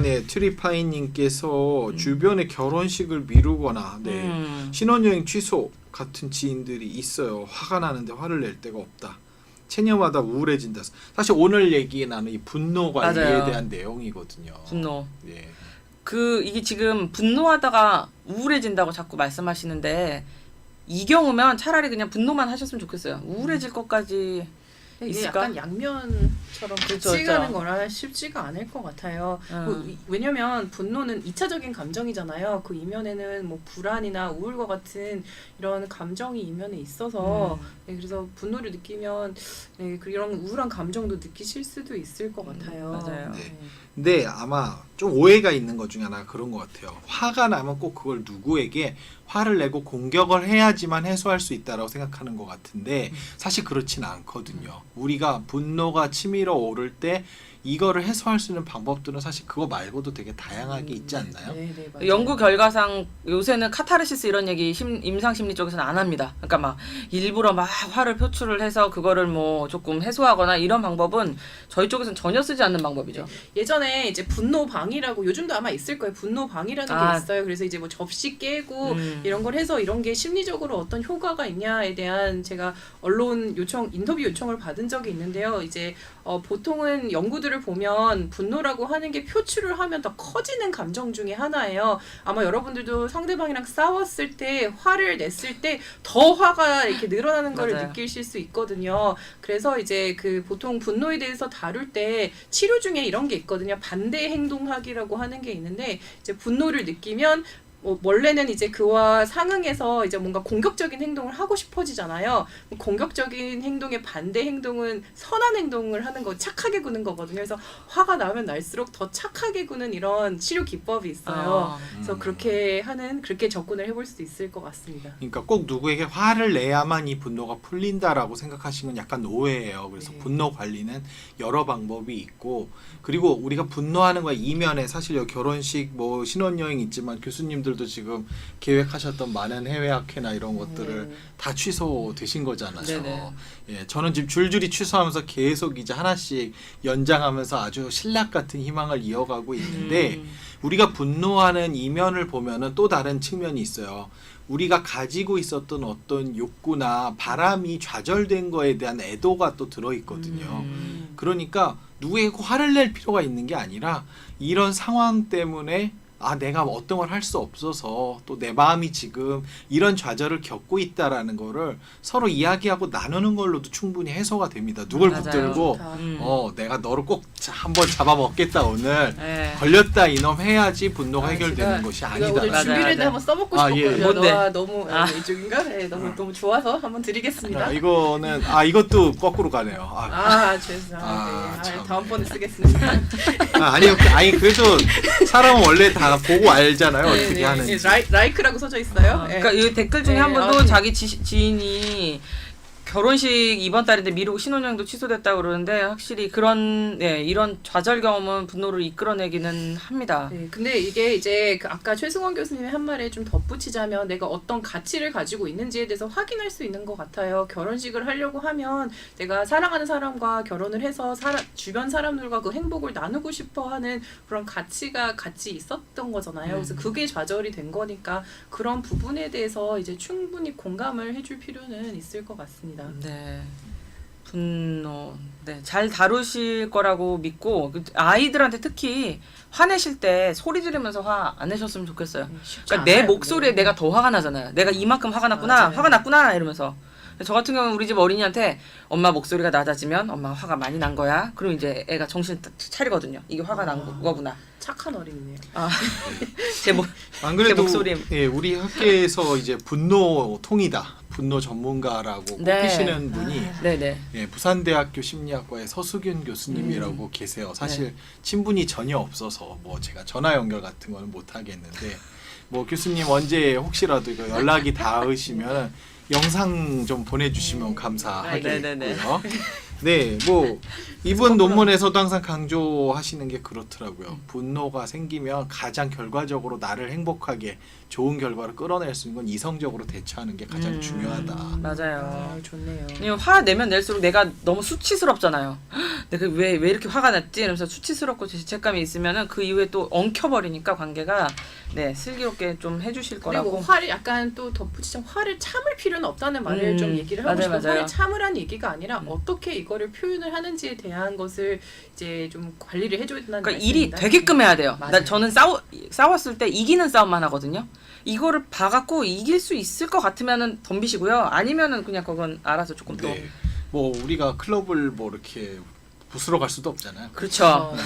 네, 트리파이님께서 주변에 결혼식을 미루거나 신혼여행 취소 같은 지인들이 있어요. 화가 나는데 화를 낼 데가 없다. 체념하다 우울해진다. 사실 오늘 얘기 나는 이 분노 관리에 맞아요. 대한 내용이거든요. 분노. 예. 이게 지금 분노하다가 우울해진다고 자꾸 말씀하시는데 이 경우면 차라리 그냥 분노만 하셨으면 좋겠어요. 우울해질 것까지 이게 있을까? 약간 양면처럼 그렇죠, 같이 가는 그렇죠. 거라 쉽지가 않을 것 같아요. 왜냐면 분노는 2차적인 감정이잖아요. 그 이면에는 뭐 불안이나 우울과 같은 이런 감정이 이면에 있어서 네, 그래서 분노를 느끼면 네, 이런 우울한 감정도 느끼실 수도 있을 것 같아요. 맞아요. 네. 근데 아마 좀 오해가 있는 것 중에 하나가 그런 것 같아요. 화가 나면 꼭 그걸 누구에게 화를 내고 공격을 해야지만 해소할 수 있다라고 생각하는 것 같은데 사실 그렇지는 않거든요. 우리가 분노가 치밀어 오를 때 이거를 해소할 수 있는 방법들은 사실 그거 말고도 되게 다양하게 있지 않나요? 네, 네, 맞아요. 연구 결과상 요새는 카타르시스 이런 얘기 임상심리 쪽에서는 안 합니다. 그러니까 막 일부러 막 화를 표출을 해서 그거를 뭐 조금 해소하거나 이런 방법은 저희 쪽에서는 전혀 쓰지 않는 방법이죠. 예전에 이제 분노방이라고 요즘도 아마 있을 거예요. 분노방이라는 게 있어요. 그래서 이제 뭐 접시 깨고 이런 걸 해서 이런 게 심리적으로 어떤 효과가 있냐에 대한 제가 언론 요청, 인터뷰 요청을 받은 적이 있는데요. 이제 보통은 연구들을 보면 분노라고 하는 게 표출을 하면 더 커지는 감정 중에 하나예요. 아마 여러분들도 상대방이랑 싸웠을 때 화를 냈을 때 더 화가 이렇게 늘어나는 걸 맞아요. 느끼실 수 있거든요. 그래서 이제 그 보통 분노에 대해서 다룰 때 치료 중에 이런 게 있거든요. 반대 행동학이라고 하는 게 있는데 이제 분노를 느끼면 원래는 이제 그와 상응해서 이제 뭔가 공격적인 행동을 하고 싶어지잖아요. 공격적인 행동의 반대 행동은 선한 행동을 하는 거, 착하게 구는 거거든요. 그래서 화가 나면 날수록 더 착하게 구는 이런 치료 기법이 있어요. 그래서 그렇게 접근을 해볼 수 있을 것 같습니다. 그러니까 꼭 누구에게 화를 내야만 이 분노가 풀린다라고 생각하시는 건 약간 오해예요. 그래서 네. 분노 관리는 여러 방법이 있고 그리고 우리가 분노하는 거야 이면에 사실 여기 결혼식 뭐 신혼여행 있지만 교수님들도 지금 계획하셨던 많은 해외 학회나 이런 것들을 다 취소되신 거잖아요. 네네. 예, 저는 지금 줄줄이 취소하면서 계속 이제 하나씩 연장하면서 아주 신락 같은 희망을 이어가고 있는데 우리가 분노하는 이면을 보면은 또 다른 측면이 있어요. 우리가 가지고 있었던 어떤 욕구나 바람이 좌절된 거에 대한 애도가 또 들어있거든요. 그러니까 누구에게 화를 낼 필요가 있는 게 아니라 이런 상황 때문에 내가 어떤 걸 할 수 없어서 또 내 마음이 지금 이런 좌절을 겪고 있다라는 거를 서로 이야기하고 나누는 걸로도 충분히 해소가 됩니다. 누굴 맞아요. 붙들고 내가 너를 꼭 한번 잡아먹겠다 오늘 네. 걸렸다 이놈 해야지 분노가 해결되는 제가 것이 이거 아니다. 오늘 맞아요, 준비를 했는데 맞아요. 한번 써먹고 아, 예. 싶었거든요. 뭔데? 너와 너무 이쪽인가? 네, 너무 좋아서 한번 드리겠습니다. 이거는 이것도 거꾸로 가네요. 죄송합니다. 참. 다음번에 쓰겠습니다. 아니 그래도 사람은 원래 다 보고 알잖아요. 네, 어떻게 네. 하는지. 라이크라고 써져 있어요. 네. 그러니까 이 댓글 중에 네, 한 분도 네. 자기 지인이 결혼식 이번 달인데 미루고 신혼여행도 취소됐다고 그러는데 확실히 이런 좌절 경험은 분노를 이끌어내기는 합니다. 네, 근데 이게 이제 아까 최승원 교수님의 한 말에 좀 덧붙이자면 내가 어떤 가치를 가지고 있는지에 대해서 확인할 수 있는 것 같아요. 결혼식을 하려고 하면 내가 사랑하는 사람과 결혼을 해서 주변 사람들과 그 행복을 나누고 싶어하는 그런 가치가 같이 있었던 거잖아요. 그래서 그게 좌절이 된 거니까 그런 부분에 대해서 이제 충분히 공감을 해줄 필요는 있을 것 같습니다. 네. 분노. 네. 잘 다루실 거라고 믿고 아이들한테 특히 화내실 때 소리 지르면서 화 안 내셨으면 좋겠어요. 그러니까 내 목소리에 내가 더 화가 나잖아요. 내가 이만큼 화가 났구나. 맞아요. 화가 났구나 이러면서. 저 같은 경우는 우리 집 어린이한테 엄마 목소리가 낮아지면 엄마가 화가 많이 난 거야. 그럼 이제 애가 정신 차리거든요. 이게 화가 난 거구나. 착한 어린이네요. 안 그래도 목소리. 예, 우리 학교에서 이제 분노통이다. 분노 전문가라고 네. 꼽히시는 분이 네네. 예, 부산대학교 심리학과의 서수균 교수님이라고 계세요. 사실 친분이 전혀 없어서 뭐 제가 전화 연결 같은 거는 못 하겠는데 뭐 교수님 언제 혹시라도 이거 연락이 닿으시면 영상 좀 보내주시면 네네네. 감사하겠고요. 네, 뭐 이번 논문에서도 항상 강조하시는 게 그렇더라고요. 분노가 생기면 가장 결과적으로 나를 행복하게 좋은 결과를 끌어낼 수 있는 건 이성적으로 대처하는 게 가장 중요하다. 맞아요. 아, 좋네요. 왜냐면 화 내면 낼수록 내가 너무 수치스럽잖아요. 내가 왜 이렇게 화가 났지? 이러면서 수치스럽고 죄책감이 있으면은 그 이후에 또 엉켜버리니까 관계가 네 슬기롭게 좀 해주실 그리고 거라고. 화를 약간 또 덧붙이자면 화를 참을 필요는 없다는 말을 좀 얘기를 하고 맞아요, 싶어요. 맞아요. 화를 참으라는 얘기가 아니라 어떻게 이거를 표현을 하는지에 대한 것을 이제 좀 관리를 해줘야 된다는 그러니까 일이 말씀입니다. 되게끔 해야 돼요. 맞아요. 저는 싸웠을 때 이기는 싸움만 하거든요. 이거를 봐갖고 이길 수 있을 것 같으면은 덤비시고요. 아니면은 그냥 그건 알아서 조금 더. 네, 뭐 우리가 클럽을 뭐 이렇게 부수러 갈 수도 없잖아요. 그렇죠. 네.